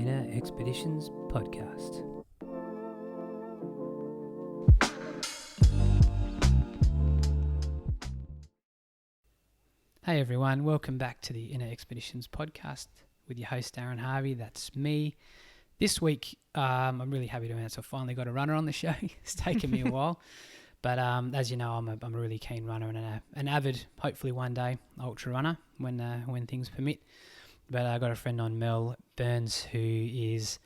Inner Expeditions podcast. Hey everyone, welcome back to the Inner Expeditions podcast with your host Darren Harvey. That's me. This week, I'm really happy to announce I finally got a runner on the show. It's taken me a while, but as you know, I'm a really keen runner and an avid, hopefully one day, ultra runner when things permit. But I got a friend on, Mel Byrnes, who is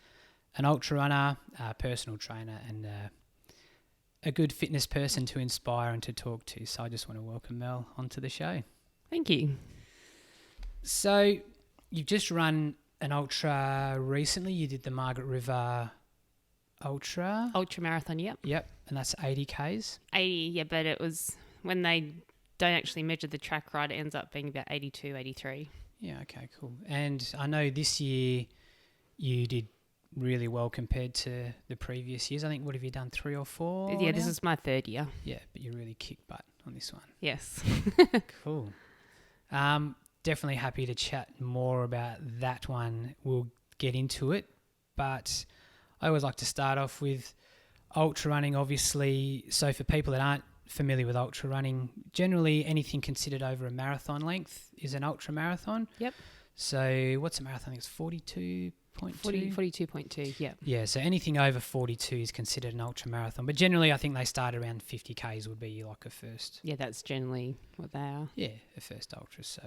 an ultra runner, a personal trainer, and a good fitness person to inspire and to talk to. So I just want to welcome Mel onto the show. Thank you. So you've just run an ultra recently. You did the Margaret River Ultra. Ultra marathon, yep. Yep, and that's 80 Ks. 80, yeah, but it was when they don't actually measure the track right, it ends up being about 82, 83. Yeah, okay, cool. And I know this year you did really well compared to the previous years. I think, what have you done, 3 or 4? Yeah, this is my third year. Yeah, but you really kicked butt on this one. Yes. Cool. Definitely happy to chat more about that one. We'll get into it, but I always like to start off with ultra running, obviously. So for people that aren't familiar with ultra running, generally anything considered over a marathon length is an ultra marathon. Yep. So what's a marathon? I think it's 42.2? 42.2, yeah. Yeah, so anything over 42 is considered an ultra marathon. But generally I think they start around 50 Ks would be like a first. Yeah, that's generally what they are. Yeah, a first ultra. So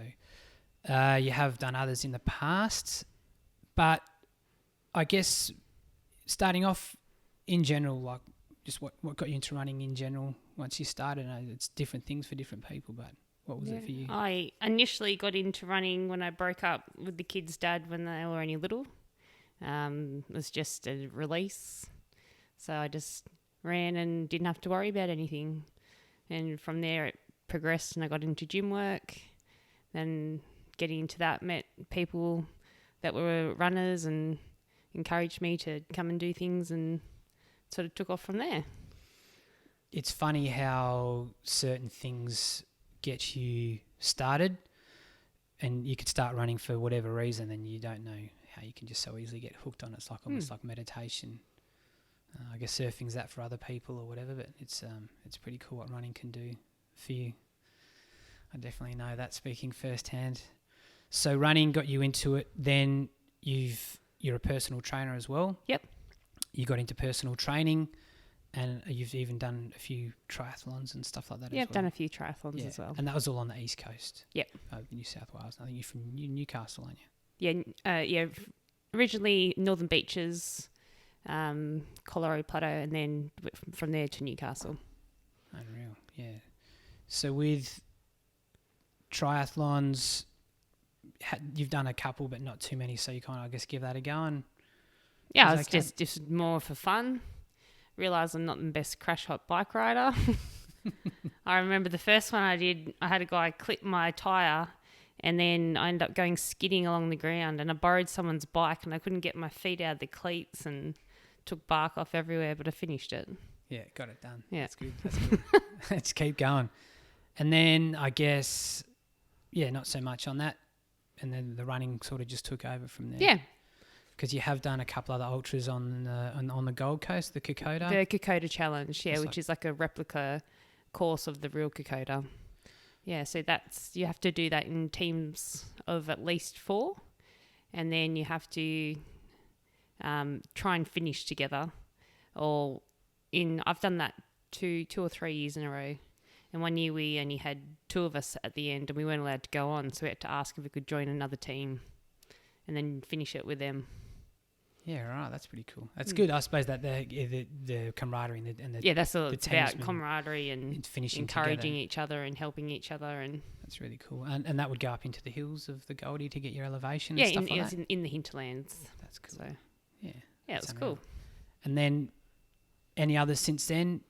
you have done others in the past, but I guess starting off in general, like just what got you into running in general once you started? I know it's different things for different people, but what was it for you? I initially got into running when I broke up with the kids' dad when they were only little. It was just a release. So I just ran and didn't have to worry about anything. And from there it progressed and I got into gym work. Then getting into that, met people that were runners and encouraged me to come and do things and sort of took off from there. It's funny how certain things get you started and you could start running for whatever reason and you don't know how you can just so easily get hooked on it. It's like almost like meditation. I guess surfing's that for other people or whatever, but it's pretty cool what running can do for you. I definitely know that, speaking firsthand. So running got you into it. Then you're a personal trainer as well. Yep. You got into personal training, and you've even done a few triathlons and stuff like that. Yeah, as well. I've done a few triathlons as well. And that was all on the East Coast. Yep. New South Wales. I think you're from Newcastle, aren't you? Yeah. Originally Northern Beaches, Colorado Plateau, and then from there to Newcastle. Unreal, yeah. So with triathlons, you've done a couple, but not too many. So you kind of, I guess, give that a go. And yeah, it's okay? just more for fun. Realised I'm not the best crash hot bike rider. I remember the first one I did, I had a guy clip my tyre and then I ended up going skidding along the ground and I borrowed someone's bike and I couldn't get my feet out of the cleats and took bark off everywhere, but I finished it. Yeah, got it done. Yeah. That's good. Let's keep going. And then I guess, not so much on that. And then the running sort of just took over from there. Yeah. Because you have done a couple other ultras on the Gold Coast, the Kokoda. The Kokoda Challenge, which is like a replica course of the real Kokoda. Yeah, so you have to do that in teams of at least 4, and then you have to try and finish together. I've done that two or 3 years in a row, and one year we only had 2 of us at the end, and we weren't allowed to go on, so we had to ask if we could join another team, and then finish it with them. Yeah, right. That's pretty cool. That's good. I suppose that the camaraderie and the that's all it's about, camaraderie and finishing encouraging together. each other and helping each other, and that's really cool. And that would go up into the hills of the Goldie to get your elevation. And stuff like that? in the hinterlands. That's cool. So, yeah, it was cool. And then any others since then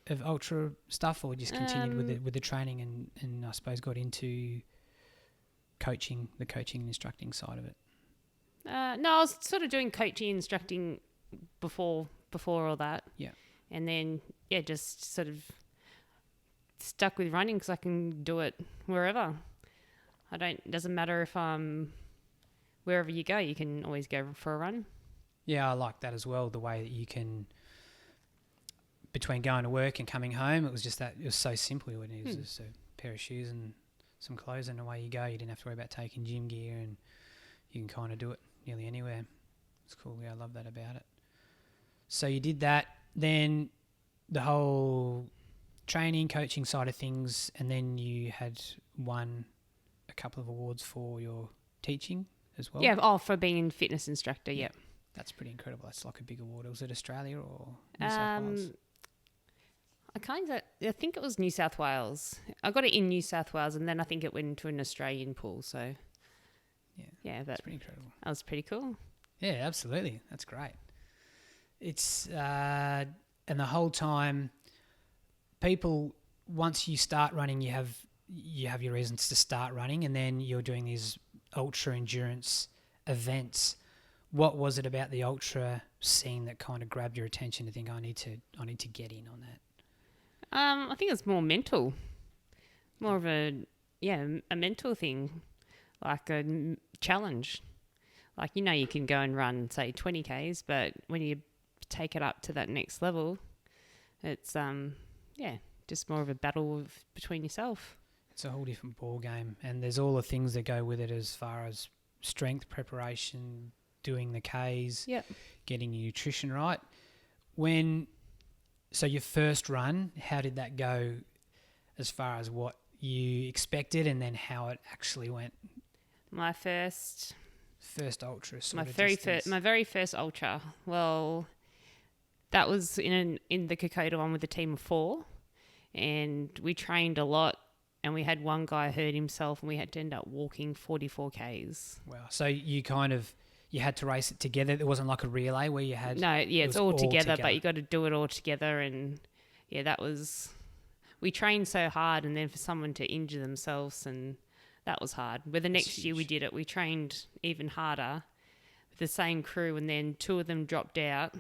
of ultra stuff, or just continued with the training and I suppose got into the coaching and instructing side of it. No, I was sort of doing coaching and instructing before all that. Yeah. And then, just sort of stuck with running because I can do it wherever. It doesn't matter if I'm wherever you go, you can always go for a run. Yeah, I like that as well. The way that you can, between going to work and coming home, it was so simple. It was just a pair of shoes and some clothes and away you go. You didn't have to worry about taking gym gear, and you can kind of do it nearly anywhere. It's cool. Yeah, I love that about it. So you did that, then the whole training, coaching side of things, and then you had won a couple of awards for your teaching as well. Yeah, for being a fitness instructor, yeah. That's pretty incredible. That's like a big award. Was it Australia or New South Wales? I think it was New South Wales. I got it in New South Wales, and then I think it went into an Australian pool. So, that's pretty incredible. That was pretty cool. Yeah, absolutely. That's great. It's and the whole time, people, once you start running, you have your reasons to start running, and then you're doing these ultra endurance events. What was it about the ultra scene that kind of grabbed your attention to think I need to get in on that? I think it's more mental, more of a mental thing, like a challenge. Like, you can go and run, say, 20 Ks, but when you take it up to that next level, it's just more of a battle between yourself. It's a whole different ball game, and there's all the things that go with it as far as strength preparation, doing the Ks, getting your nutrition right. So your first run, how did that go as far as what you expected and then how it actually went? My first ultra my very first ultra. Well, that was in the Kokoda one with a team of 4, and we trained a lot, and we had one guy hurt himself, and we had to end up walking 44 Ks. Wow. So you had to race it together. There wasn't like a relay where you had... No, it's all together, but you got to do it all together. And we trained so hard, and then for someone to injure themselves, and that was hard. But the next year we did it, we trained even harder with the same crew, and then 2 of them dropped out.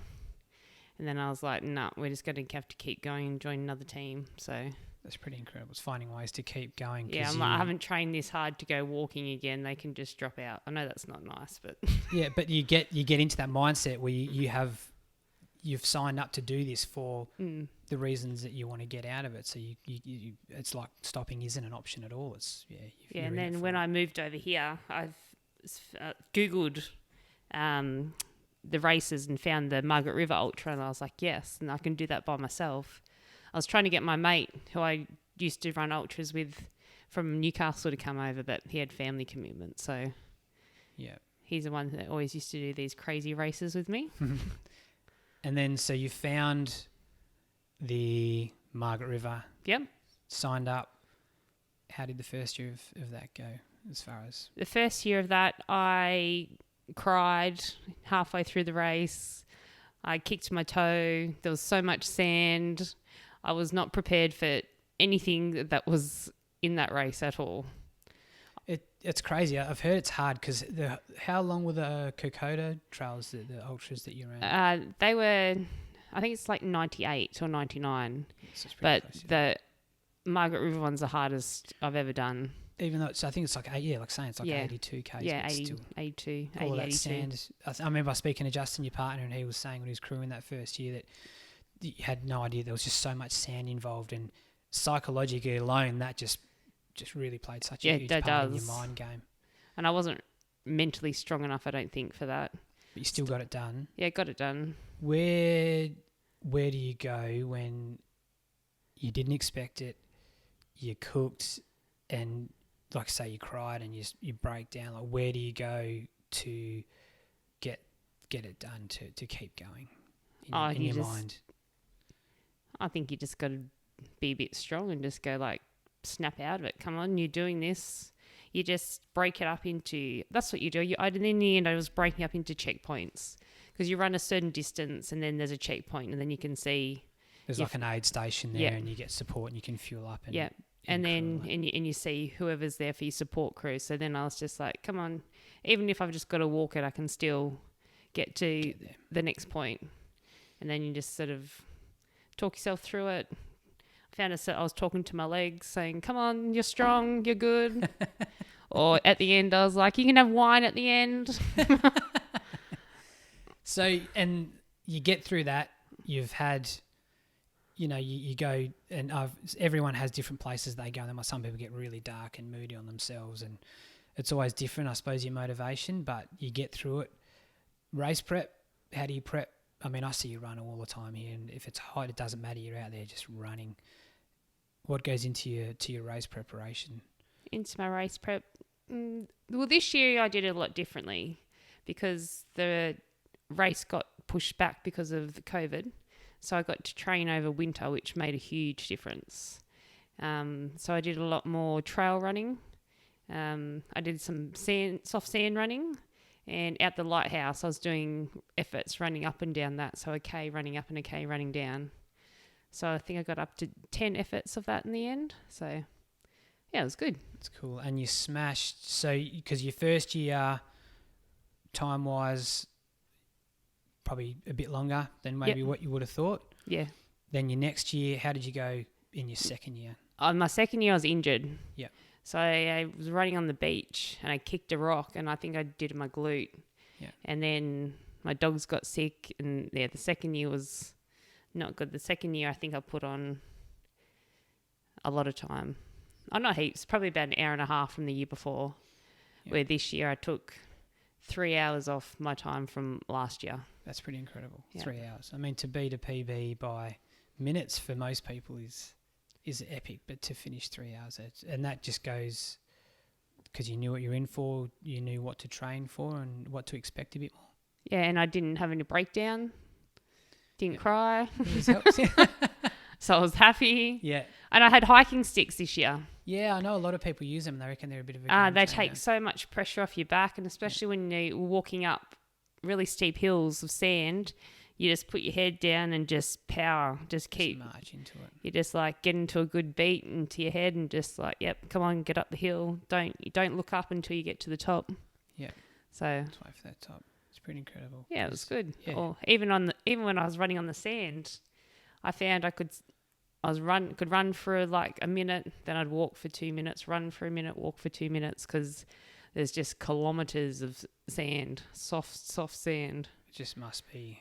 And then I was like, nah, we're just going to have to keep going and join another team. So... That's pretty incredible. It's finding ways to keep going. Yeah, I haven't trained this hard to go walking again. They can just drop out. I know that's not nice, but... Yeah, but you get into that mindset where you've signed up to do this for the reasons that you want to get out of it. So you it's like stopping isn't an option at all. It's and then when I moved over here, I've Googled the races and found the Margaret River Ultra, and I was like, yes, and I can do that by myself. I was trying to get my mate, who I used to run ultras with, from Newcastle to come over, but he had family commitments. So he's the one that always used to do these crazy races with me. And then so you found the Margaret River. Yep. Signed up. How did the first year of that go as far as... The first year of that, I cried halfway through the race. I kicked my toe. There was so much sand. I was not prepared for anything that was in that race at all. It's crazy. I've heard it's hard because how long were the Kokoda trails, the ultras that you ran? They were, I think it's like 98 or 99. But close, the Margaret River one's the hardest I've ever done. Even though I think it's like 82 Ks. Yeah, 82. All of that sand. I remember speaking to Justin, your partner, and he was saying when he was crewing that first year that you had no idea there was just so much sand involved, and psychologically alone that just really played such a huge part in your mind game. And I wasn't mentally strong enough, I don't think, for that. But you still got it done. Yeah, got it done. Where do you go when you didn't expect it, you cooked, and like say you cried and you break down? Like, where do you go to get it done to keep going in your mind? I think you just got to be a bit strong and just go like, snap out of it. Come on, you're doing this. You just break it up into, that's what you do. In the end, I was breaking up into checkpoints because you run a certain distance and then there's a checkpoint and then you can see. There's like an aid station there and you get support and you can fuel up. And you see whoever's there for your support crew. So then I was just like, come on, even if I've just got to walk it, I can still get to the next point. And then you just sort of talk yourself through it. I was talking to my legs saying, come on, you're strong, you're good. Or at the end, I was like, you can have wine at the end. So, and you get through that, you've had, you go and everyone has different places they go. And some people get really dark and moody on themselves, and it's always different, I suppose, your motivation, but you get through it. Race prep, how do you prep? I mean, I see you run all the time here, and if it's hot, it doesn't matter. You're out there just running. What goes into your race preparation? Into my race prep? Well, this year I did it a lot differently because the race got pushed back because of the COVID. So I got to train over winter, which made a huge difference. So I did a lot more trail running. I did some soft sand running, and at the lighthouse I was doing efforts running up and down that. So a K running up and a K running down. So I think I got up to 10 efforts of that in the end. So yeah, it was good. It's cool. And you smashed, so because your first year time-wise probably a bit longer than maybe what you would have thought. Yeah. Then your next year, how did you go in your second year? My second year I was injured. Yeah. So I was running on the beach and I kicked a rock and I think I did my glute. Yeah. And then my dogs got sick and the second year was not good. The second year I think I put on a lot of time. Oh, not heaps, probably about an hour and a half from the year before. Yeah. Where this year I took 3 hours off my time from last year. That's pretty incredible. Yeah. 3 hours. I mean, to beat a PB by minutes for most people is epic, but to finish 3 hours, and that just goes because you knew what you're in for, you knew what to train for and what to expect a bit more. Yeah, and I didn't have any breakdown, didn't cry. So I was happy. Yeah. And I had hiking sticks this year. Yeah, I know a lot of people use them. They reckon they're a bit of a they take so much pressure off your back, and especially when you're walking up really steep hills of sand, you just put your head down and just power, just march into it. You just like get into a good beat into your head and just like, yep, come on, get up the hill. Don't look up until you get to the top. Yeah. So that's why for that top. It's pretty incredible. Yeah, it was good. Yeah. Or even when I was running on the sand, I found I could run for like a minute, then I'd walk for 2 minutes, run for a minute, walk for 2 minutes, because there's just kilometres of sand, soft sand. It just must be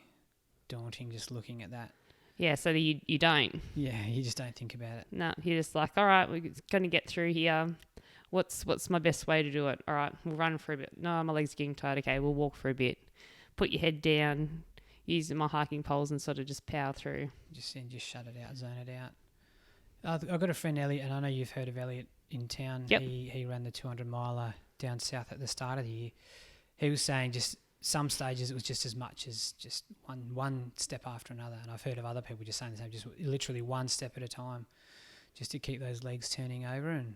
daunting just looking at that. Yeah, so you don't. Yeah, you just don't think about it. No, you're just like, all right, we're going to get through here. What's my best way to do it? All right, we'll run for a bit. No, my legs are getting tired. Okay, we'll walk for a bit. Put your head down, using my hiking poles and sort of just power through. Just shut it out, zone it out. I've got a friend, Elliot, and I know you've heard of Elliot in town. Yep. He ran the 200 miler down south at the start of the year. He was saying just some stages it was just as much as just one step after another. And I've heard of other people just saying the same, just literally one step at a time, just to keep those legs turning over and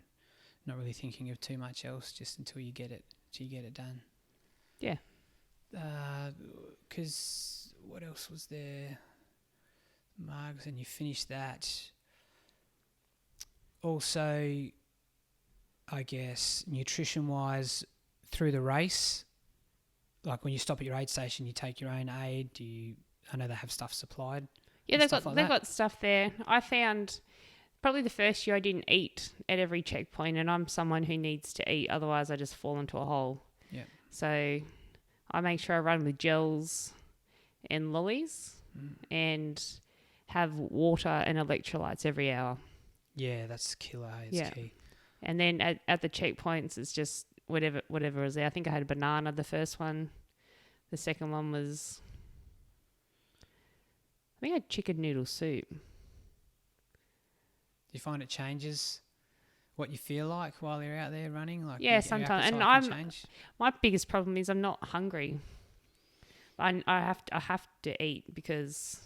not really thinking of too much else, just until you get it done. Yeah. Because what else was there? Mugs, and you finished that. Also, I guess nutrition-wise, through the race, like when you stop at your aid station, you take your own aid. I know they have stuff supplied. Yeah, they've got stuff there. I found probably the first year I didn't eat at every checkpoint, and I'm someone who needs to eat, otherwise I just fall into a hole. Yeah. So I make sure I run with gels and lollies and have water and electrolytes every hour. Yeah, that's killer. It's key. And then at the checkpoints, it's just whatever is there. I think I had a banana the first one. The second one was, I think I had chicken noodle soup. Do you find it changes what you feel like while you're out there running? Like yeah, sometimes. And my biggest problem is I'm not hungry. I have to eat because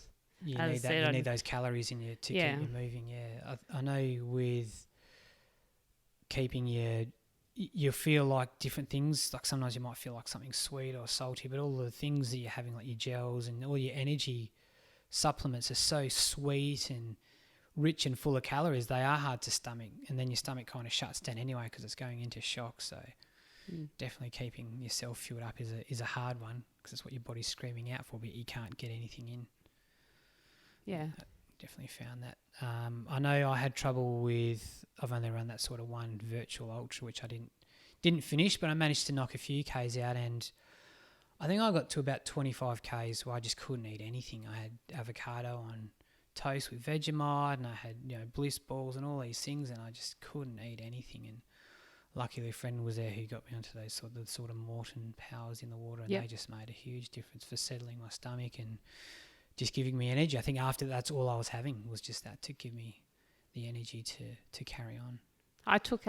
you need those calories in you to keep you moving. Yeah, I know with keeping you feel like different things. Like sometimes you might feel like something sweet or salty, but all the things that you're having, like your gels and all your energy supplements, are so sweet and rich and full of calories. They are hard to stomach, and then your stomach kind of shuts down anyway because it's going into shock. So definitely keeping yourself fueled up is a hard one because it's what your body's screaming out for, but you can't get anything in. Yeah. Definitely found that. I know I had trouble with, I've only run that sort of one virtual ultra, which I didn't finish, but I managed to knock a few Ks out, and I think I got to about 25 Ks where I just couldn't eat anything. I had avocado on toast with Vegemite, and I had, bliss balls and all these things, and I just couldn't eat anything. And luckily a friend was there who got me onto those sort of Morton powers in the water, and they just made a huge difference for settling my stomach and just giving me energy. I think after that's all I was having was just that to give me the energy to carry on. I took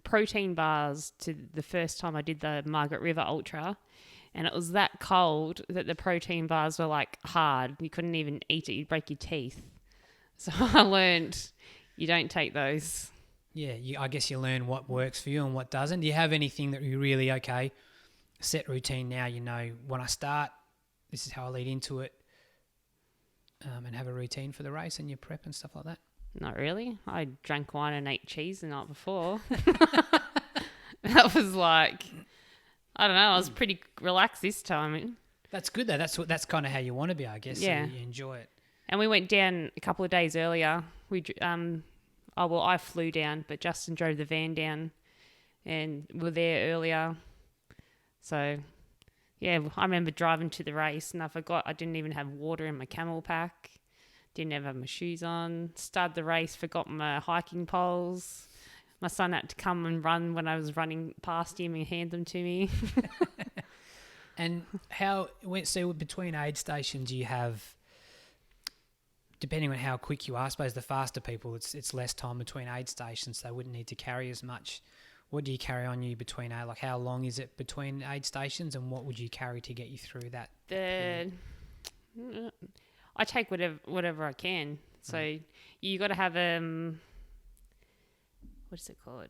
protein bars to the first time I did the Margaret River Ultra, and it was that cold that the protein bars were like hard. You couldn't even eat it. You'd break your teeth. So I learned you don't take those. Yeah, I guess you learn what works for you and what doesn't. Do you have anything that you really, set routine now, when I start, this is how I lead into it, and have a routine for the race and your prep and stuff like that? Not really. I drank wine and ate cheese the night before. That was like, I don't know, I was pretty relaxed this time. That's good though. That's kind of how you want to be, I guess. Yeah. So you enjoy it. And we went down a couple of days earlier. I flew down, but Justin drove the van down, and we were there earlier. So, yeah, I remember driving to the race, and I forgot I didn't even have water in my camel pack. Didn't even have my shoes on. Started the race, forgot my hiking poles. My son had to come and run when I was running past him and hand them to me. And so between aid stations you have, depending on how quick you are, I suppose the faster people, it's less time between aid stations, so they wouldn't need to carry as much. What do you carry on you between aid? Like how long is it between aid stations, and what would you carry to get you through that? I take whatever I can. So you got to have what is it called?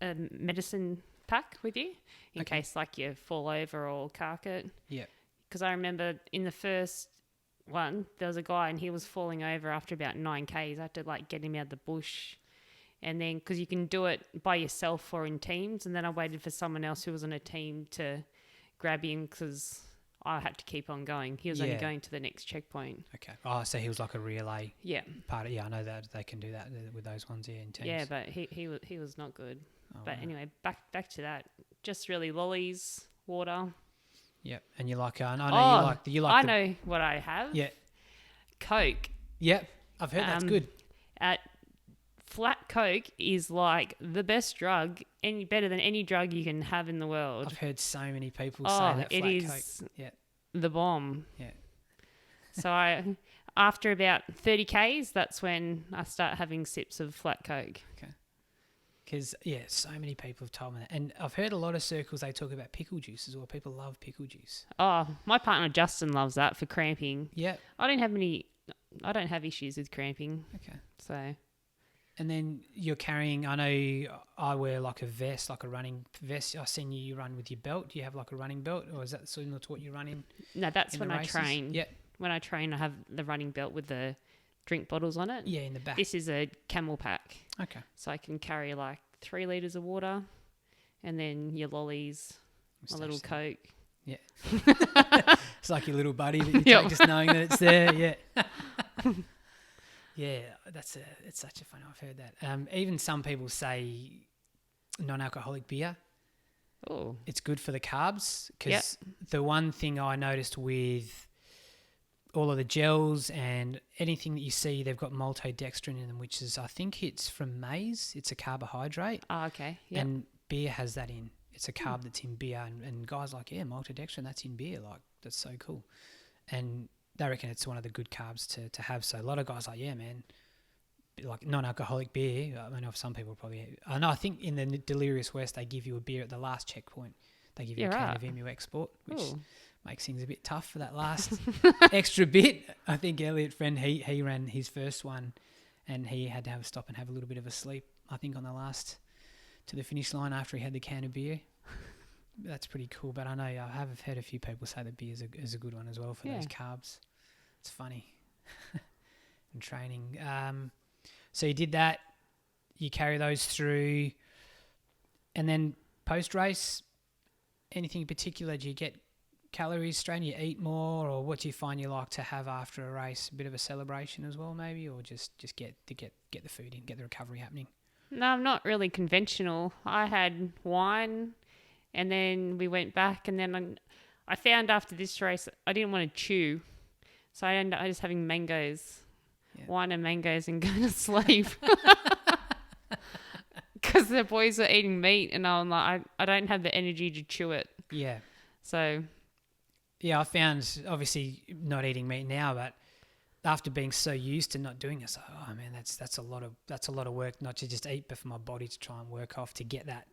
A medicine pack with you in case like you fall over or cark it. Yeah. Because I remember in the first one, there was a guy and he was falling over after about 9 Ks. I had to like get him out of the bush. And then, because you can do it by yourself or in teams. And then I waited for someone else who was on a team to grab him because I had to keep on going. He was only going to the next checkpoint. Okay. Oh, so he was like a relay. Yeah. Part of, I know that they can do that with those ones. Yeah, in teams. Yeah, but he was not good. Oh, but wow. anyway, back to that. Just really lollies, water. Yep. And you like, I know you like. I know what I have. Yeah. Coke. Yep. I've heard that's good. Flat Coke is like the best drug, better than any drug you can have in the world. I've heard so many people say that it Flat is Coke. Yeah. the bomb. Yeah. So after about 30 Ks, that's when I start having sips of Flat Coke. Okay. Because, so many people have told me that. And I've heard a lot of circles, they talk about pickle juice as well. People love pickle juice. Oh, my partner Justin loves that for cramping. Yeah. I don't have issues with cramping. Okay. So. And then you're carrying, I know I wear like a vest, like a running vest. I've seen you run with your belt. Do you have like a running belt, or is that similar to what you run in? No, that's when I train. Yeah. When I train, I have the running belt with the drink bottles on it. Yeah, in the back. This is a camel pack. Okay. So I can carry like 3 litres of water, and then your lollies, a little Coke. Yeah. It's like your little buddy that you take, just knowing that it's there. Yeah. Yeah, it's such a fun. I've heard that. Even some people say non-alcoholic beer. Oh, it's good for the carbs, because the one thing I noticed with all of the gels and anything that you see, they've got maltodextrin in them, which is, I think it's from maize. It's a carbohydrate. Oh, okay. Yep. And beer has that in. It's a carb that's in beer, and guys are like, maltodextrin, that's in beer. Like, that's so cool. And they reckon it's one of the good carbs to have. So a lot of guys are like, man, like non-alcoholic beer. I know some people probably. I know. I think in the Delirious West they give you a beer at the last checkpoint. They give you a can of Emu Export, which makes things a bit tough for that last extra bit. I think Elliot friend he ran his first one, and he had to have a stop and have a little bit of a sleep. I think on the last to the finish line after he had the can of beer. That's pretty cool. But I know I have heard a few people say that beer is a good one as well for those carbs. It's funny. And training. So you did that. You carry those through. And then post-race, anything in particular? Do you get calories straight and you eat more? Or what do you find you like to have after a race? A bit of a celebration as well maybe? Or just get the food in, get the recovery happening? No, I'm not really conventional. I had wine And then we went back, and then I found after this race I didn't want to chew, so I ended up just having mangoes, wine and mangoes, and going to sleep. Because the boys were eating meat, and I'm like, I don't have the energy to chew it. Yeah. So. Yeah, I found obviously not eating meat now, but after being so used to not doing it, it's like, oh man, that's a lot of work not to just eat, but for my body to try and work off to get that.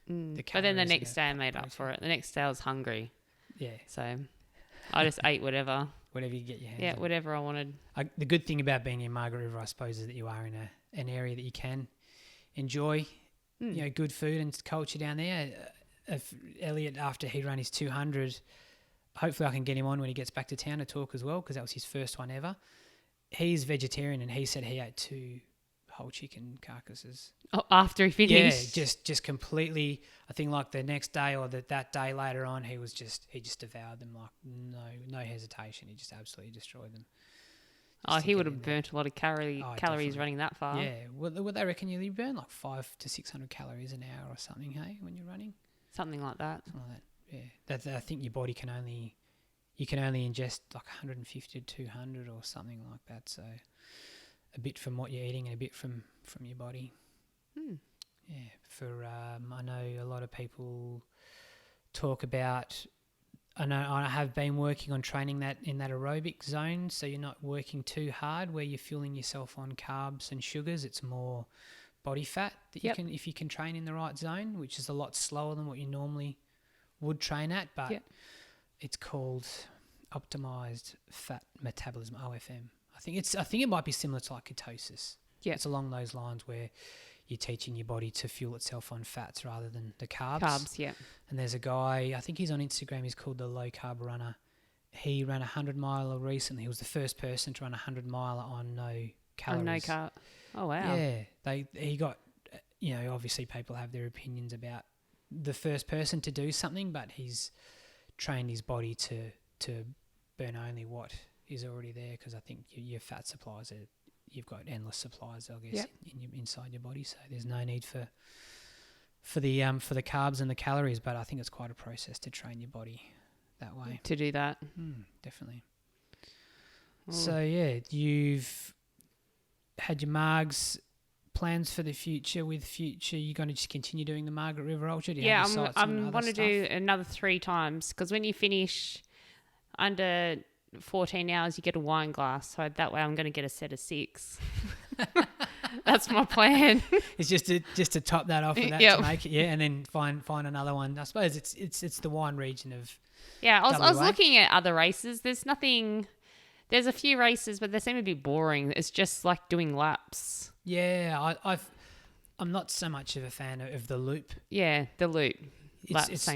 But then the next day I made up for it. The next day I was hungry. Yeah. So I just ate whatever. Whatever you get your hands on. Yeah, whatever I wanted. The good thing about being in Margaret River, I suppose, is that you are in an area that you can enjoy, good food and culture down there. If Elliot, after he ran his 200, hopefully I can get him on when he gets back to town to talk as well, because that was his first one ever. He's vegetarian, and he said he ate 2 whole chicken carcasses. Oh, after he finished? Yeah, just completely. I think like the next day or that day later on, he just devoured them like no hesitation. He just absolutely destroyed them. Oh, he would have burnt a lot of calories definitely. Running that far. Yeah, what they reckon you burn like 500 to 600 calories an hour or something, hey, when you're running? Something like that. Yeah, I think your body can only ingest like 150 to 200 or something like that. So a bit from what you're eating and a bit from your body. Yeah, I know a lot of people talk about. I know I have been working on training that in that aerobic zone, so you're not working too hard where you're fueling yourself on carbs and sugars. It's more body fat that you can, if you can train in the right zone, which is a lot slower than what you normally would train at, but it's called optimized fat metabolism, OFM. I think it might be similar to like ketosis. Yeah, it's along those lines where you're teaching your body to fuel itself on fats rather than the carbs. And there's a guy, I think he's on Instagram, he's called the Low Carb Runner. He ran a 100-miler recently. He was the first person to run a 100-miler on no calories. On no carb. Oh, wow. Yeah. He got, obviously people have their opinions about the first person to do something, but he's trained his body to burn only what is already there, because I think your fat supplies you've got endless supplies, I guess, inside your body. So there's no need for the carbs and the calories, but I think it's quite a process to train your body that way. To do that. Definitely. So you've had your Margs plans for the future. With future, you're going to just continue doing the Margaret River Ultra? I'm going to do another 3 times, because when you finish under 14 hours, you get a wine glass. So that way I'm going to get a set of 6. That's my plan. It's just to top that off and that to make it, and then find another one. I suppose it's the wine region of I was looking at other races. There's a few races, but they seem to be boring. It's just like doing laps. Yeah, I'm not so much of a fan of the loop. Yeah, the loop. It's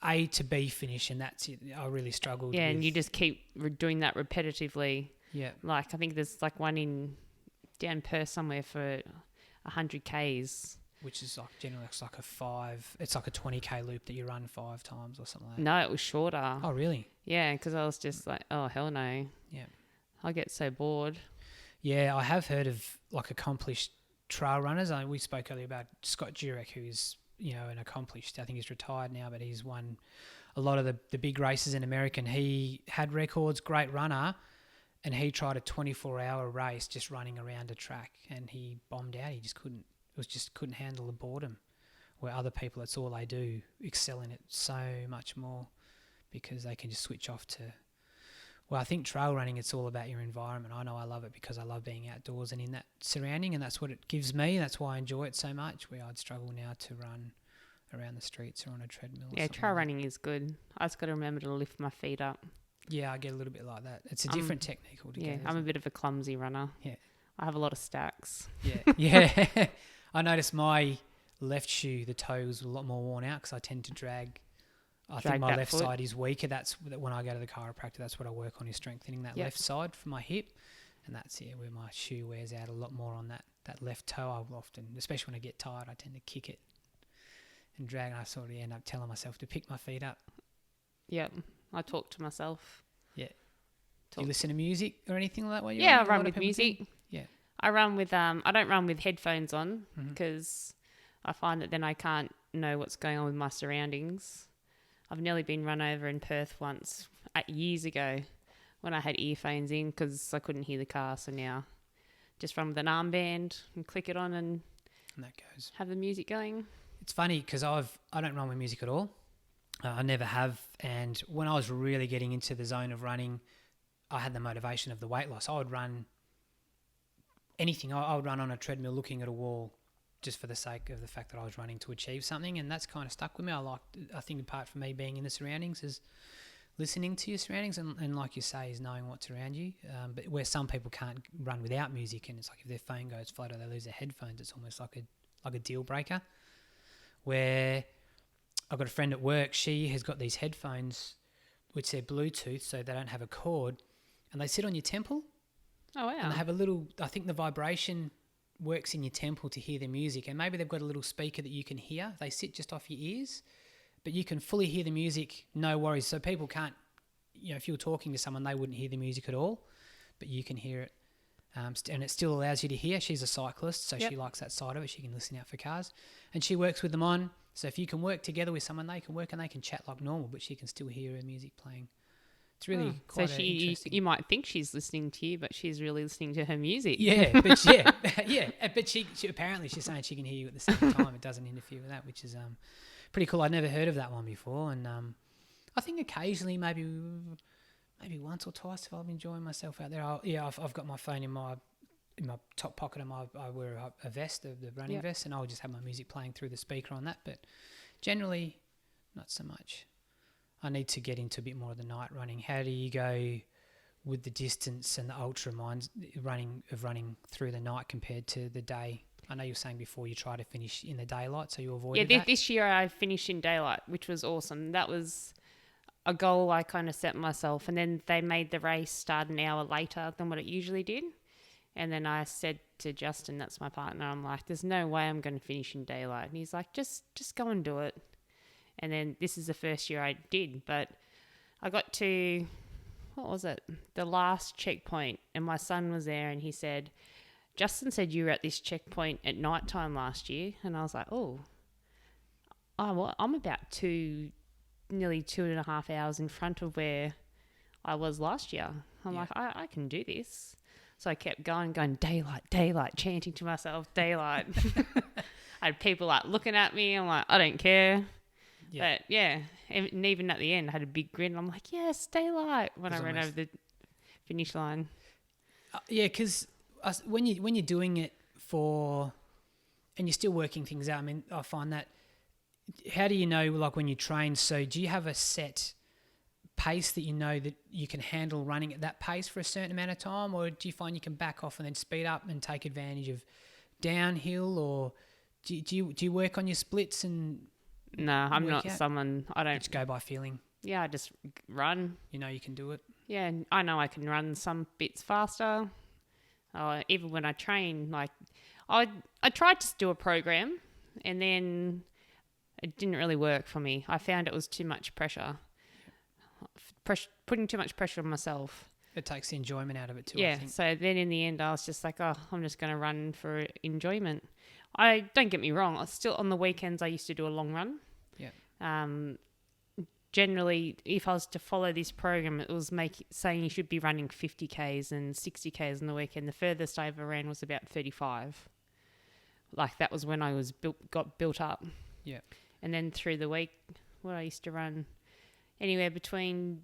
A to B finish, and that's it. I really struggled. Yeah, and you just keep doing that repetitively. Yeah. Like I think there's like one down Perth somewhere for 100 Ks. Which is like generally it's like it's like a 20K loop that you run 5 times or something like that. No, it was shorter. Oh, really? Yeah, because I was just like, oh, hell no. Yeah. I get so bored. Yeah, I have heard of like accomplished trail runners. We spoke earlier about Scott Jurek, who is, an accomplished, I think he's retired now, but he's won a lot of the big races in America, and he had records, great runner, and he tried a 24-hour race just running around a track, and he bombed out. He just couldn't handle the boredom, where other people, that's all they do, excel in it so much more because they can just switch off to... Well, I think trail running, it's all about your environment. I know I love it because I love being outdoors and in that surrounding, and that's what it gives me. That's why I enjoy it so much, where I'd struggle now to run around the streets or on a treadmill. Yeah, trail running is good. I just got to remember to lift my feet up. Yeah, I get a little bit like that. It's a different technique altogether. Yeah, I'm a bit of a clumsy runner. Yeah. I have a lot of stacks. Yeah. I noticed my left shoe, the toe was a lot more worn out because I tend to drag. I think my left side is weaker. That's when I go to the chiropractor, that's what I work on, is strengthening that left side from my hip. And that's where my shoe wears out a lot more on that left toe. I'll often, especially when I get tired, I tend to kick it and drag, and I sort of end up telling myself to pick my feet up. Yep. I talk to myself. Yeah. Do you listen to music or anything like that while you're running? I run with music. Yeah. I run with I don't run with headphones on because I find that then I can't know what's going on with my surroundings. I've nearly been run over in Perth once years ago when I had earphones in because I couldn't hear the car. So now just run with an armband and click it on and that goes. have the music going. It's funny because I don't run with music at all. I never have. And when I was really getting into the zone of running, I had the motivation of the weight loss. I would run anything. I would run on a treadmill looking at a wall just for the sake of the fact that I was running to achieve something. And that's kind of stuck with me. I think apart from me being in the surroundings is listening to your surroundings and like you say, is knowing what's around you. But where some people can't run without music, and it's like if their phone goes flat or they lose their headphones, it's almost like a deal breaker. Where I've got a friend at work, she has got these headphones which they're Bluetooth, so they don't have a cord, and they sit on your temple. Oh, wow. And they have a little, I think the vibration works in your temple to hear the music, and maybe they've got a little speaker that you can hear. They sit just off your ears, but you can fully hear the music, no worries. So people can't, if you were talking to someone, they wouldn't hear the music at all, but you can hear it. And it still allows you to hear. She's a cyclist, so she likes that side of it. She can listen out for cars. And she works with them on. So if you can work together with someone, they can work and they can chat like normal, but she can still hear her music playing. It's really quite interesting. You might think she's listening to you, but she's really listening to her music. Yeah, but but she apparently she's saying she can hear you at the same time. It doesn't interfere with that, which is pretty cool. I'd never heard of that one before, and I think occasionally maybe once or twice if I'm enjoying myself out there. I've got my phone in my top pocket of I wear a vest, the running vest, and I'll just have my music playing through the speaker on that. But generally, not so much. I need to get into a bit more of the night running. How do you go with the distance and the ultra running through the night compared to the day? I know you were saying before you try to finish in the daylight, so you avoided that. This year I finished in daylight, which was awesome. That was a goal I kind of set myself, and then they made the race start an hour later than what it usually did. And then I said to Justin, that's my partner, I'm like, there's no way I'm going to finish in daylight. And he's like, just go and do it. And then this is the first year I did, but I got to, what was it? The last checkpoint, and my son was there, and he said, Justin said you were at this checkpoint at night time last year. And I was like, I'm about nearly 2.5 hours in front of where I was last year. I'm like, I can do this. So I kept going, daylight, chanting to myself, daylight. I had people like looking at me. I'm like, I don't care. Yeah. But yeah, and even at the end, I had a big grin. I'm like, yes, daylight when I ran over the finish line. Because when you're doing it and you're still working things out, I mean, I find that, how do you know, like when you train, so do you have a set pace that you know that you can handle running at that pace for a certain amount of time, or do you find you can back off and then speed up and take advantage of downhill, or do you work on your splits and... No, I'm not someone, I don't... Just go by feeling. Yeah, I just run. You know you can do it. Yeah, I know I can run some bits faster. Even when I train, like, I tried to do a program, and then it didn't really work for me. I found it was too much pressure. Putting too much pressure on myself. It takes the enjoyment out of it too, yeah, I think. So then in the end, I was just like, I'm just going to run for enjoyment. Don't get me wrong. Still on the weekends, I used to do a long run. Yeah. Generally, if I was to follow this program, it was saying you should be running 50 Ks and 60 Ks on the weekend. The furthest I ever ran was about 35. Like that was when I got built up. Yeah. And then through the week, I used to run anywhere between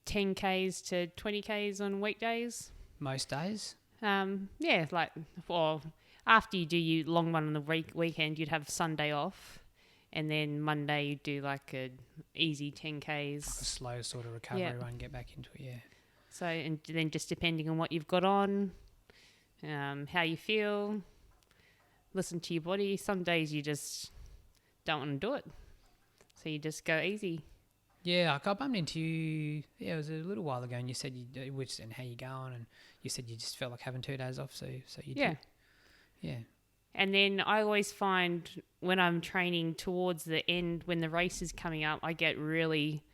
10 Ks to 20 Ks on weekdays. Most days? Yeah, after you do your long run on the weekend, you'd have Sunday off, and then Monday you'd do like a easy 10 Ks. Like a slow sort of recovery run, get back into it, yeah. So, and then just depending on what you've got on, how you feel, listen to your body. Some days you just don't want to do it, so you just go easy. Yeah, I bumped into you, it was a little while ago, and you said and how you going, and you said you just felt like having 2 days off, so you did. Yeah. And then I always find when I'm training towards the end, when the race is coming up, I get really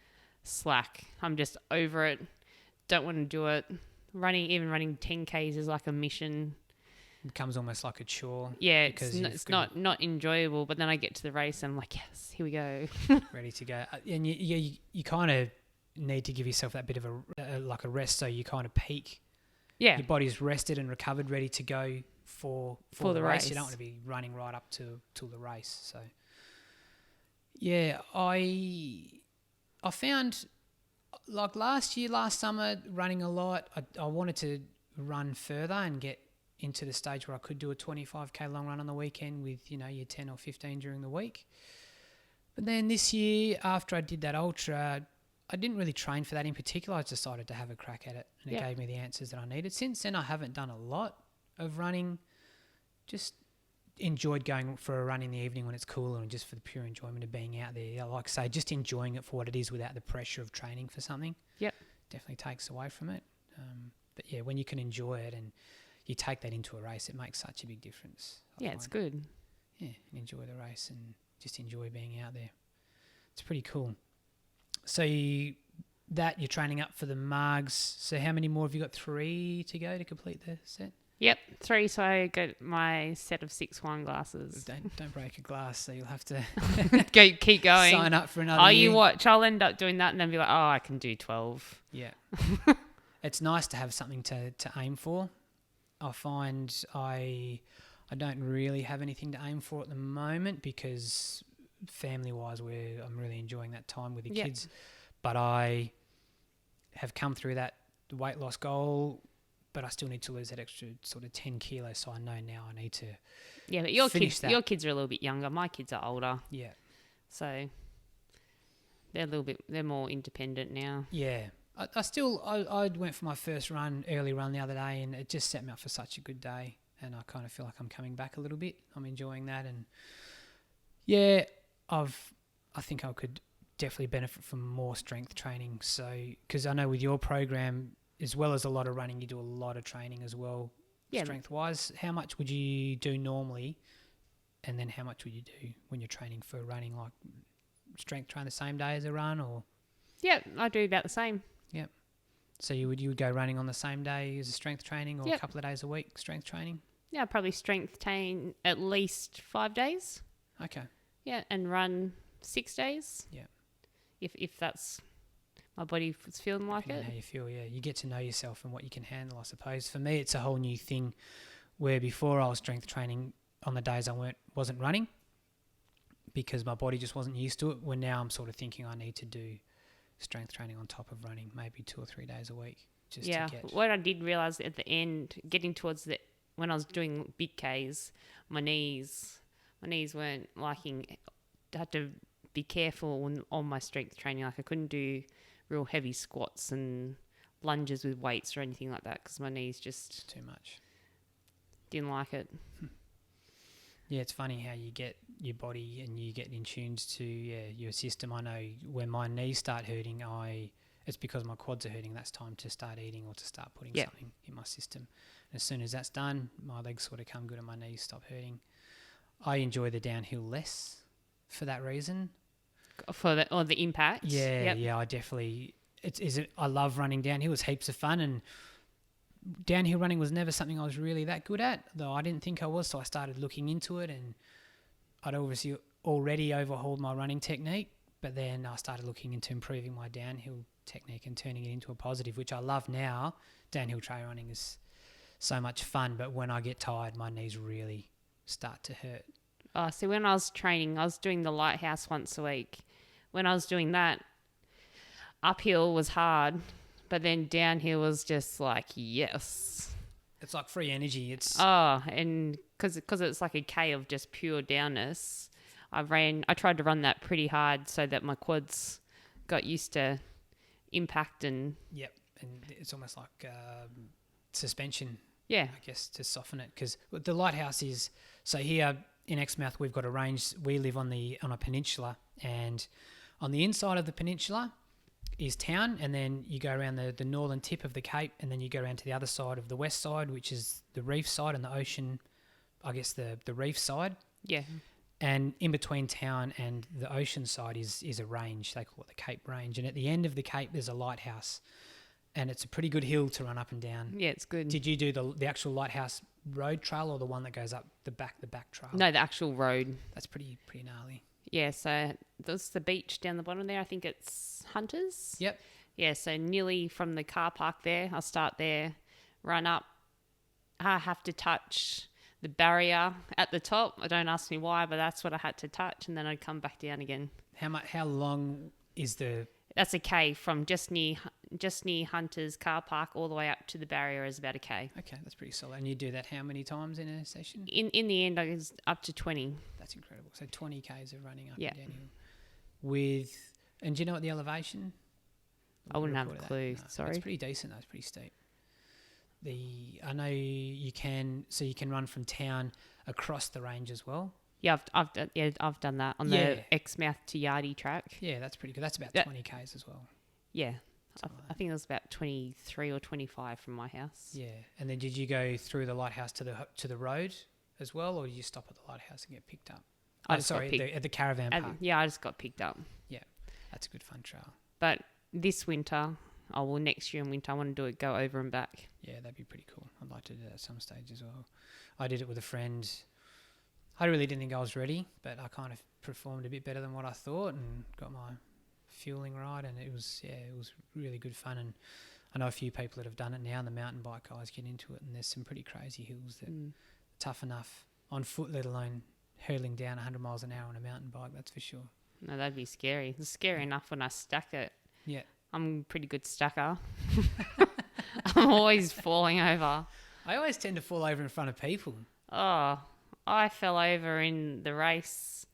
slack. I'm just over it, don't want to do it. Running 10 Ks is like a mission. It becomes almost like a chore. Yeah, because it's not enjoyable. But then I get to the race and I'm like, yes, here we go. ready to go. And you kind of need to give yourself that bit of a rest, so you kind of peak. Yeah, Your body's rested and recovered, ready to go for the race. You don't want to be running right up till the race. So yeah, I found, like last summer, running a lot. I wanted to run further and get into the stage where I could do a 25k long run on the weekend with, your 10 or 15 during the week. But then this year, after I did that ultra, I didn't really train for that in particular. I just decided to have a crack at it, and it gave me the answers that I needed. Since then, I haven't done a lot of running. Just enjoyed going for a run in the evening when it's cooler, and just for the pure enjoyment of being out there. Like I say, just enjoying it for what it is without the pressure of training for something. Yep. Definitely takes away from it. But yeah, when you can enjoy it and you take that into a race, it makes such a big difference. Yeah, it's good. Yeah, and enjoy the race and just enjoy being out there. It's pretty cool. So you're training up for the Margs. So how many more have you got? 3 to go to complete the set? Yep, 3. So I got my set of 6 wine glasses. Don't break a glass, so you'll have to keep going. Sign up for another year. You watch. I'll end up doing that and then be like, oh, I can do 12. Yeah. It's nice to have something to aim for. I find I don't really have anything to aim for at the moment because family-wise, I'm really enjoying that time with the kids. But I have come through that weight loss goal, but I still need to lose that extra sort of 10 kilos. So I know now I need to but your kids are a little bit younger. My kids are older. Yeah. So they're more independent now. Yeah. I went for my first early run the other day, and it just set me up for such a good day. And I kind of feel like I'm coming back a little bit. I'm enjoying that. And yeah, I think I could definitely benefit from more strength training. So, because I know with your program, as well as a lot of running, you do a lot of training as well, strength-wise. How much would you do normally, and then how much would you do when you're training for running? Like strength train the same day as a run, or? Yeah, I do about the same. Yep. So you would go running on the same day as a strength training, or a couple of days a week strength training? Yeah, probably strength train at least 5 days. Okay. Yeah, and run 6 days. Yeah. If that's my body is feeling like it. How you feel, yeah. You get to know yourself and what you can handle, I suppose. For me, it's a whole new thing where before I was strength training on the days I wasn't running because my body just wasn't used to it, when now I'm sort of thinking I need to do strength training on top of running, maybe 2 or 3 days a week. Just to get... What I did realise at the end, getting towards when I was doing big Ks, my knees weren't liking. I had to be careful on my strength training. Like I couldn't do real heavy squats and lunges with weights or anything like that because my knees just too much. Didn't like it. Yeah, it's funny how you get your body and you get in tune to your system. I know when my knees start hurting, it's because my quads are hurting. That's time to start eating or to start putting something in my system. And as soon as that's done, my legs sort of come good and my knees stop hurting. I enjoy the downhill less for that reason. For the impact? Yeah, I definitely... I love running downhill. It's heaps of fun, and downhill running was never something I was really that good at, though I didn't think I was, so I started looking into it, and I'd obviously already overhauled my running technique, but then I started looking into improving my downhill technique and turning it into a positive, which I love now. Downhill trail running is so much fun, but when I get tired, my knees really start to hurt. Oh, so when I was training, I was doing the Lighthouse once a week. When I was doing that, uphill was hard, but then downhill was just like, yes. It's like free energy. And because it's like a K of just pure downness, I tried to run that pretty hard so that my quads got used to impact and... Yep, and it's almost like suspension. Yeah. I guess to soften it, because the Lighthouse is... So here in Exmouth, we've got a range. We live on a peninsula, and on the inside of the peninsula is town, and then you go around the northern tip of the Cape, and then you go around to the other side of the west side, which is the reef side and the ocean, I guess the reef side. Yeah. And in between town and the ocean side is a range. They call it the Cape Range. And at the end of the Cape, there's a lighthouse. and it's a pretty good hill to run up and down. Yeah, it's good. Did you do the actual Lighthouse Road trail or the one that goes up the back trail? No, the actual road. That's pretty gnarly. Yeah, so there's the beach down the bottom there. I think it's Hunters. Yep. Yeah, so nearly from the car park there, I'll start there, run up. I have to touch the barrier at the top. Don't ask me why, but that's what I had to touch, and then I'd come back down again. How long is the... That's a K from just near Hunter's car park all the way up to the barrier is about a K. Okay, that's pretty solid. And you do that how many times in a session? In the end, I was up to 20. That's incredible. So 20 Ks of running up Yeah. and down hill. And do you know what the elevation? I wouldn't have a Report clue. that? No, Sorry. it's pretty decent though. It's pretty steep. I know you can run from town across the range as well. Yeah, I've done that on Yeah. the Exmouth to Yardie track. Yeah, that's pretty good. That's about Yeah. 20 Ks as well. Yeah, Something like I think it was about 23 or 25 from my house. Yeah, and then did you go through the lighthouse to the road as well, or did you stop at the lighthouse and get picked up? I just got picked- at the caravan park. Yeah, I just got picked up. Yeah, that's a good fun trail. But this winter, next year in winter, I want to go over and back. Yeah, that'd be pretty cool. I'd like to do that at some stage as well. I did it with a friend. I really didn't think I was ready, but I kind of performed a bit better than what I thought and got my fueling right, and it was really good fun. And I know a few people that have done it now, and the mountain bike guys get into it, and there's some pretty crazy hills that are tough enough on foot, let alone hurling down 100 miles an hour on a mountain bike, that's for sure. No, that'd be scary. It's scary enough when I stack it. Yeah. I'm a pretty good stacker. I'm always falling over. I always tend to fall over in front of people. Oh, I fell over in the race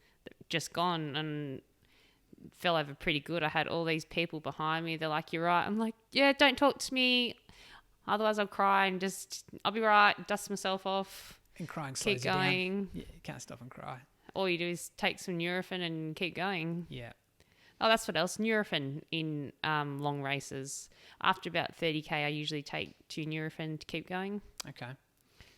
just gone and fell over pretty good. I had all these people behind me. They're like, "You're right." I'm like, "Yeah, don't talk to me. Otherwise I'll cry and I'll be right, dust myself off, And crying slows keep you down. going." Yeah, you can't stop and cry. All you do is take some Nurofen and keep going. Yeah. Oh, that's what else. Nurofen in long races. After about 30K, I usually take 2 Nurofen to keep going. Okay.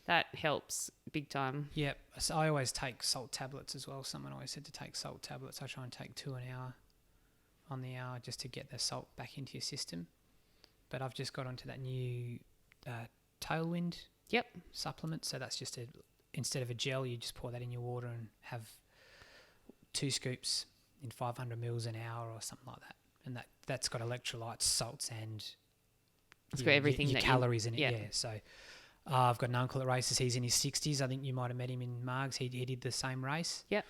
That helps big time. Yep. So I always take salt tablets as well. Someone always said to take salt tablets. I try and take 2 an hour on the hour just to get the salt back into your system. But I've just got onto that new Tailwind supplement. So that's just instead of a gel, you just pour that in your water and have 2 scoops in 500 mils an hour or something like that. And that's got electrolytes, salts, and It's got everything your that calories in it. yeah. Yeah. So I've got an uncle that races. He's in his 60s. I think you might have met him in Margs. He did the same race. Yep.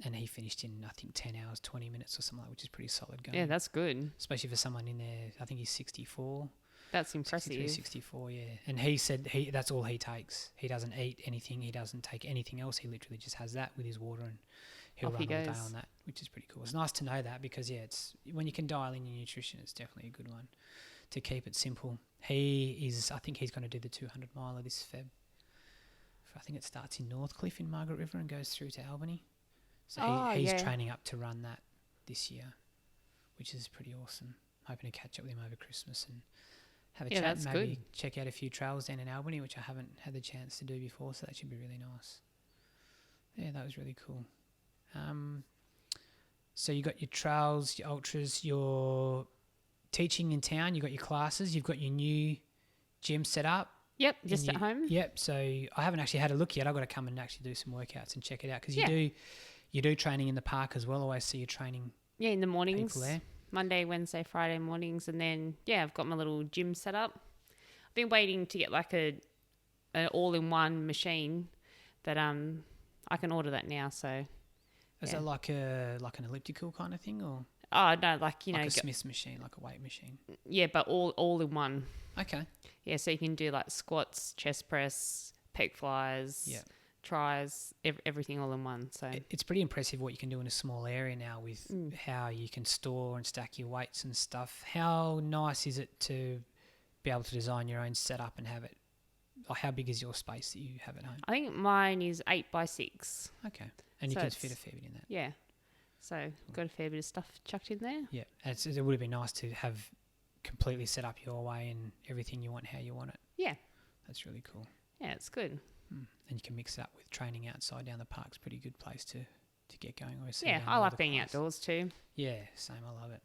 And he finished in, I think, 10 hours, 20 minutes or something like that, which is pretty solid going. Yeah, that's good. Especially for someone in there, I think he's 64. That's impressive. 63, 64, yeah. And he said that's all he takes. He doesn't eat anything. He doesn't take anything else. He literally just has that with his water and he'll Off run he all day goes. on that, which is pretty cool. It's nice to know that because, yeah, it's when you can dial in your nutrition, it's definitely a good one to keep it simple. I think he's going to do the 200 miler this Feb. I think it starts in Northcliffe in Margaret River and goes through to Albany. So he's training up to run that this year, which is pretty awesome. Hoping to catch up with him over Christmas and have a chat. That's Maybe good. check out a few trails down in Albany, which I haven't had the chance to do before, so that should be really nice. Yeah, that was really cool. So you got your trails, your ultras, your teaching in town, you got your classes, you've got your new gym set up. Yep, just at home. Yep. So I haven't actually had a look yet. I've got to come and actually do some workouts and check it out because Yeah. you do training in the park as well. I always see you training Yeah, in the mornings. people there. Monday, Wednesday, Friday mornings, and then I've got my little gym set up. I've been waiting to get like an all-in-one machine that I can order that now. So Is that like an elliptical kind of thing or no, like like a Smith's machine, like a weight machine? yeah, but all in one. Okay. Yeah, so you can do like squats, chest press, pec flyers, Yeah. tries, everything all in one. So It's pretty impressive what you can do in a small area now with how you can store and stack your weights and stuff. How nice is it to be able to design your own setup and have it? Or how big is your space that you have at home? I think mine is 8x6. Okay. And you So can it's- fit a fair bit in that. Yeah. So got a fair bit of stuff chucked in there. Yeah. And it would have been nice to have completely set up your way and everything you want, how you want it. Yeah. That's really cool. Yeah, it's good. And you can mix it up with training outside down the park's pretty good place to get going. Obviously, Yeah, down I all like the being class. outdoors too. Yeah, same. I love it.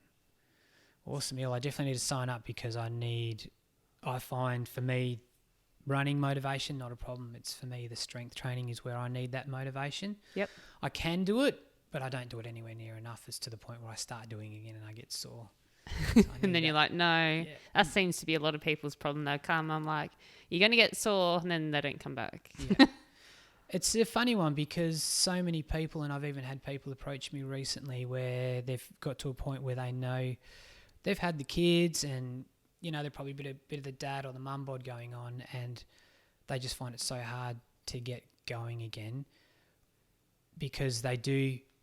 Awesome. Yeah, well, I definitely need to sign up because I find for me, running motivation, not a problem. It's for me, the strength training is where I need that motivation. Yep. I can do it, but I don't do it anywhere near enough as to the point where I start doing it again and I get sore. So And then you're like, no, Yeah. that seems to be a lot of people's problem. They come, I'm like, you're going to get sore, and then they don't come back. Yeah. It's a funny one because so many people, and I've even had people approach me recently where they've got to a point where they know they've had the kids and, you know, they're probably a bit of the dad or the mum bod going on, and they just find it so hard to get going again because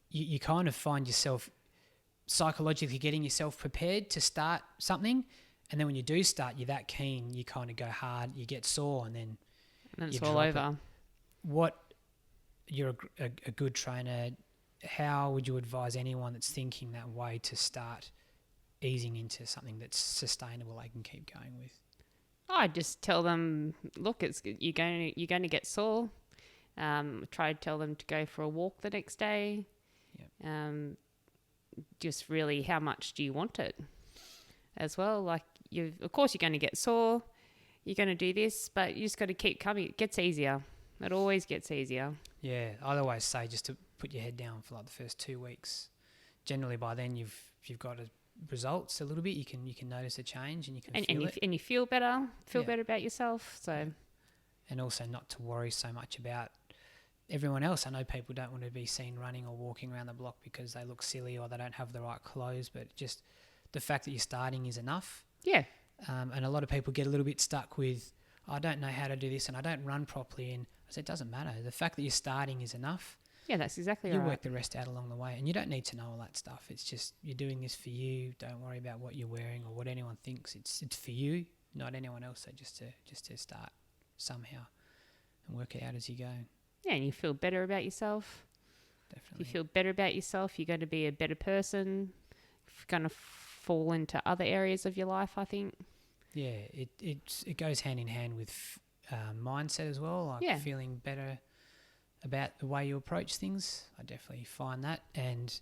you kind of find yourself psychologically getting yourself prepared to start something, and then when you do start, you're that keen, you kind of go hard, you get sore, and then it's all over. You're a good trainer. How would you advise anyone that's thinking that way to start easing into something that's sustainable they can keep going with? I just tell them, look, you're going to get sore. Try to tell them to go for a walk the next day. Yep. Just really, how much do you want it as well? Like, of course you're going to get sore. You're going to do this, but you just got to keep coming. It gets easier. It always gets easier. Yeah, I'd always say just to put your head down for like the first 2 weeks. Generally, by then you've got results a little bit. You can notice a change and you can feel it. And you feel better. Better about yourself. So, and also not to worry so much about everyone else. I know people don't want to be seen running or walking around the block because they look silly or they don't have the right clothes. But just the fact that you're starting is enough. Yeah. And a lot of people get a little bit stuck with, I don't know how to do this and I don't run properly. And I said, it doesn't matter. The fact that you're starting is enough. Yeah, that's exactly right. You work the rest out along the way, and you don't need to know all that stuff. It's just you're doing this for you. Don't worry about what you're wearing or what anyone thinks. It's for you, not anyone else. So just to start somehow and work it out as you go. Yeah, and you feel better about yourself. Definitely. If you feel better about yourself, you're going to be a better person. You're going to fall into other areas of your life, I think. Yeah, it goes hand in hand with mindset as well. Like feeling better about the way you approach things. I definitely find that, and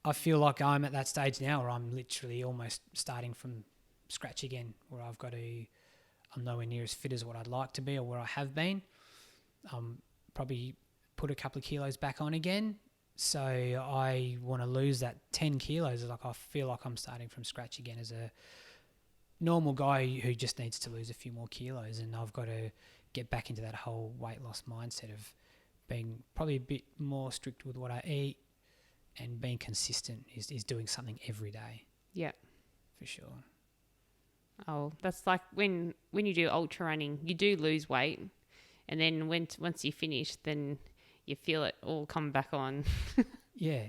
I feel like I'm at that stage now where I'm literally almost starting from scratch again, where I'm nowhere near as fit as what I'd like to be or where I have been. Probably put a couple of kilos back on again, so I want to lose that 10 kilos. Like I feel like I'm starting from scratch again as a normal guy who just needs to lose a few more kilos, and I've got to get back into that whole weight loss mindset of being probably a bit more strict with what I eat and being consistent is doing something every day. Yeah. For sure. Oh, that's like when you do ultra running, you do lose weight, and then once you finish, then you feel it all come back on. Yeah,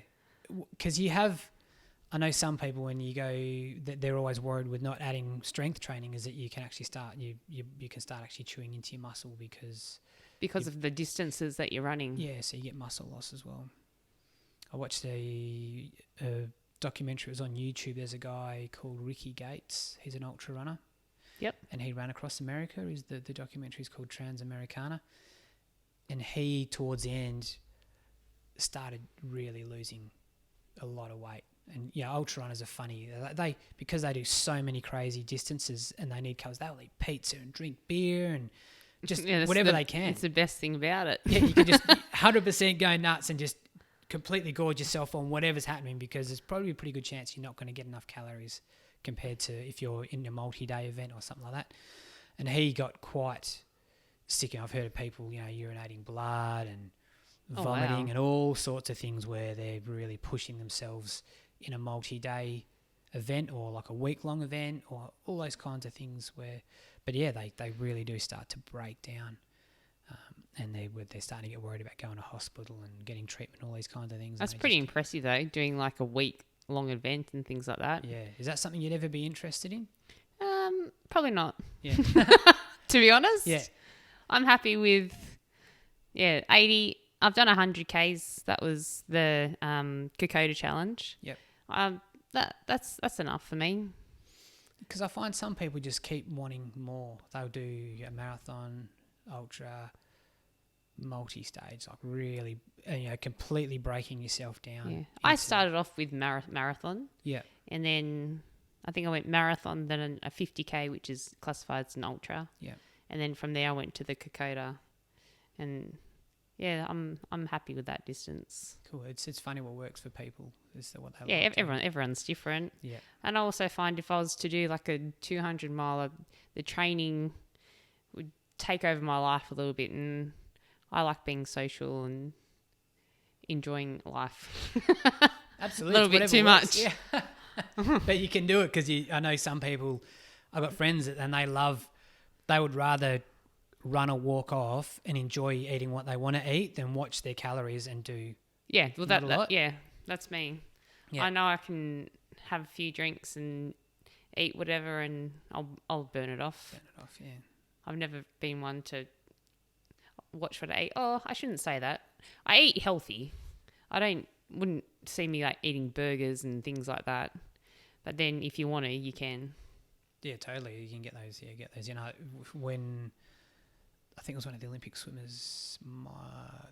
because I know some people when you go, that they're always worried with not adding strength training is that you can actually start you can start actually chewing into your muscle because of the distances that you're running. Yeah, so you get muscle loss as well. I watched a documentary. It was on YouTube. There's a guy called Ricky Gates. He's an ultra runner. Yep. And he ran across America. The documentary is called Transamericana. And he, towards the end, started really losing a lot of weight. And yeah, ultra runners are funny. Because they do so many crazy distances and they need carbs, they'll eat pizza and drink beer and just whatever they can. It's the best thing about it. Yeah, you can just 100% go nuts and just completely gorge yourself on whatever's happening, because there's probably a pretty good chance you're not going to get enough calories compared to if you're in a multi-day event or something like that. And he got quite sick. I've heard of people, urinating blood and vomiting and all sorts of things where they're really pushing themselves in a multi-day event or like a week-long event or all those kinds of things but they really do start to break down, and they're starting to get worried about going to hospital and getting treatment, all these kinds of things. That's pretty impressive though, doing like a week-long event and things like that. Yeah. Is that something you'd ever be interested in? Probably not. Yeah. To be honest. Yeah. I'm happy with 80. I've done 100 Ks. That was the Kokoda challenge. Yep. That's enough for me. Because I find some people just keep wanting more. They'll do a marathon, ultra, multi-stage, like really, completely breaking yourself down. Yeah. I started off with marathon. Yeah. And then I think I went marathon, then a 50K, which is classified as an ultra. Yeah. And then from there I went to the Kokoda. And yeah, I'm happy with that distance. Cool. It's funny what works for people. Is what they Yeah, like. everyone's different. Yeah. And I also find if I was to do like a 200 miler, the training would take over my life a little bit, and I like being social and enjoying life. Absolutely. A little bit too works. much. Yeah. But you can do it because I know some people, I've got friends and they would rather run or walk off and enjoy eating what they want to eat than watch their calories and do. Yeah, well, not a lot. that's me. Yeah. I know I can have a few drinks and eat whatever, and I'll burn it off. Burn it off, yeah. I've never been one to watch what I eat. Oh, I shouldn't say that. I eat healthy. Wouldn't see me like eating burgers and things like that. But then if you want to, you can. Yeah, totally. You can get those. Yeah, get those. You know, when I think it was one of the Olympic swimmers,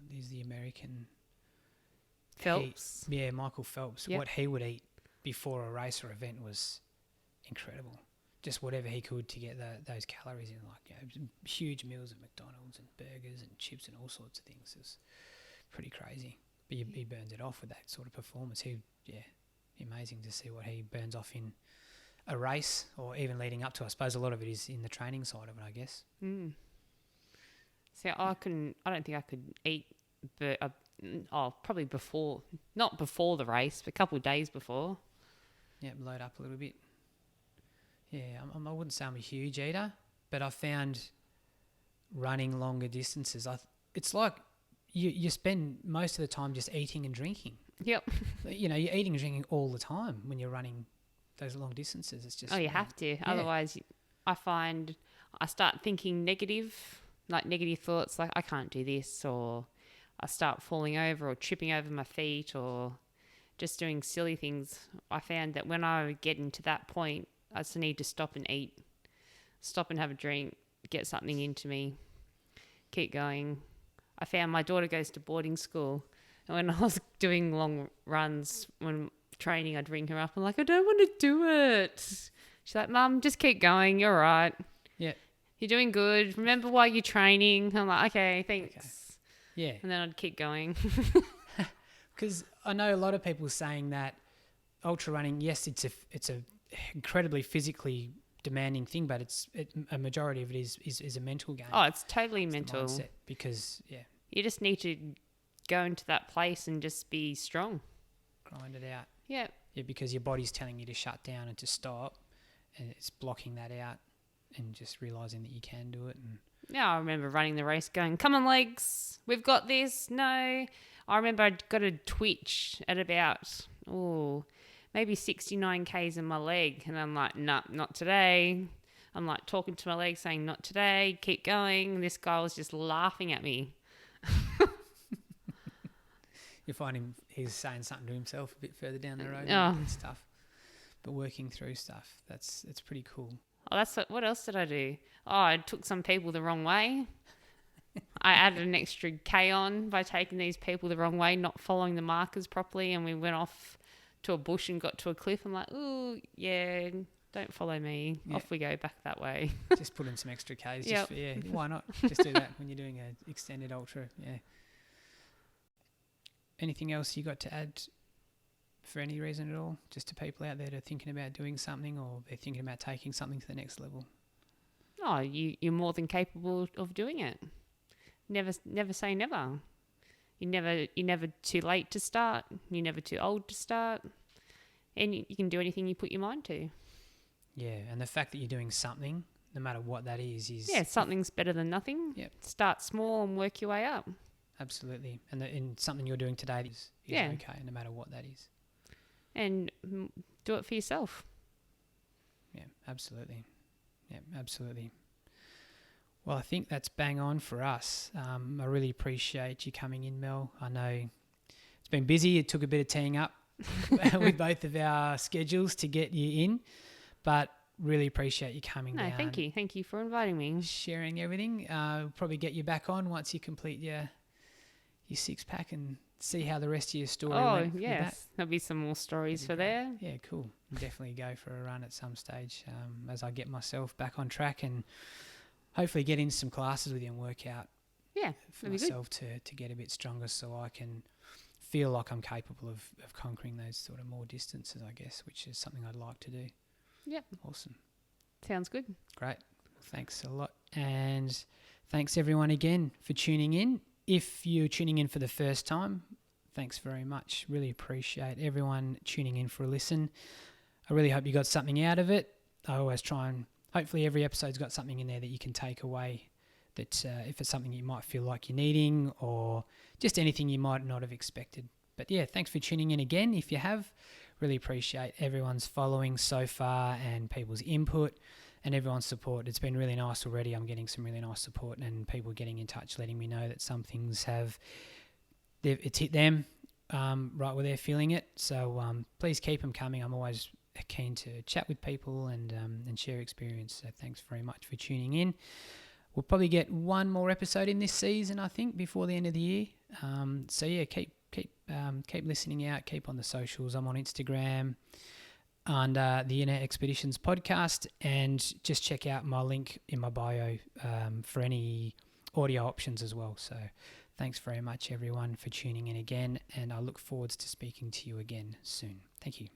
he's the American Phelps. Michael Phelps. Yep. What he would eat before a race or event was incredible. Just whatever he could to get those calories in, like huge meals of McDonald's and burgers and chips and all sorts of things. It's pretty crazy. But he burns it off with that sort of performance. Amazing to see what he burns off in a race or even leading up to. I suppose a lot of it is in the training side of it, I guess. Mm. See, I don't think I could eat, probably before, not before the race, but a couple of days before. Yeah, load up a little bit. Yeah, I wouldn't say I'm a huge eater, but I found running longer distances, it's like you spend most of the time just eating and drinking. Yep. You're eating and drinking all the time when you're running those long distances. It's just... Oh, you have to. Yeah. Otherwise, I find I start thinking negative thoughts like I can't do this, or I start falling over or tripping over my feet or just doing silly things. I found that when I get into that point, I just need to stop and eat, stop and have a drink, get something into me, keep going. I found my daughter goes to boarding school, and when I was doing long runs, when training, I'd ring her up. I'm like, I don't want to do it. She's like, Mum, just keep going. You're all right. Yeah. You're doing good. Remember why you're training. I'm like, okay, thanks. Okay. Yeah. And then I'd keep going. Because I know a lot of people saying that ultra running, yes, it's a incredibly physically demanding thing, but a majority of it is a mental game. Oh, it's totally It's the mental. mindset, because You just need to go into that place and just be strong. grind it out. Yeah. Yeah, because your body's telling you to shut down and to stop, and it's blocking that out, and just realising that you can do it. And Yeah, I remember running the race going, come on, legs, we've got this. No. I remember I'd got a twitch at about, maybe 69 Ks in my leg. And I'm like, nah, not today. I'm like talking to my leg saying, not today, keep going. And this guy was just laughing at me. you find he's saying something to himself a bit further down the road Oh. and stuff. But working through stuff, it's pretty cool. Oh, what else did I do? Oh, I took some people the wrong way. I added an extra K on by taking these people the wrong way, not following the markers properly, and we went off to a bush and got to a cliff. I'm like, ooh, yeah, don't follow me. Yeah. Off we go back that way. Just put in some extra Ks. Yep. Why not? Just do that when you're doing an extended ultra. Yeah. Anything else you got to add for any reason at all? Just to people out there that are thinking about doing something, or they're thinking about taking something to the next level? Oh, you're more than capable of doing it. Never say never. You're never too late to start. You're never too old to start. And you can do anything you put your mind to. Yeah, and the fact that you're doing something, no matter what that is... Yeah, something's better than nothing. Yep. Start small and work your way up. Absolutely. And something you're doing today is okay, no matter what that is. And do it for yourself. Yeah, absolutely. Yeah, absolutely. Well, I think that's bang on for us. I really appreciate you coming in, Mel. I know it's been busy. It took a bit of teeing up with both of our schedules to get you in, but really appreciate you coming down. No, thank you. Thank you for inviting me. Sharing everything. We'll probably get you back on once you complete your 6-pack and see how the rest of your story Oh, went with that? yes. There'll be some more stories for there. Yeah, cool. Definitely go for a run at some stage as I get myself back on track and hopefully get into some classes with you and work out Yeah, for that'd be good. myself to get a bit stronger so I can feel like I'm capable of conquering those sort of more distances, I guess, which is something I'd like to do. Yep. Awesome. Sounds good. Great. Thanks a lot. And thanks everyone again for tuning in. If you're tuning in for the first time, thanks very much. Really appreciate everyone tuning in for a listen. I really hope you got something out of it. I always try and hopefully every episode's got something in there that you can take away, that if it's something you might feel like you're needing or just anything you might not have expected. But yeah, thanks for tuning in again. If you have, really appreciate everyone's following so far and people's input and everyone's support. It's been really nice already. I'm getting some really nice support and people getting in touch, letting me know that some things it's hit them right where they're feeling it. So please keep them coming. I'm always keen to chat with people and share experience. So thanks very much for tuning in. We'll probably get one more episode in this season, I think, before the end of the year. So yeah, keep listening out. Keep on the socials. I'm on Instagram under the Inner Expeditions podcast, and just check out my link in my bio for any audio options as well. So thanks very much, everyone, for tuning in again, and I look forward to speaking to you again soon. Thank you.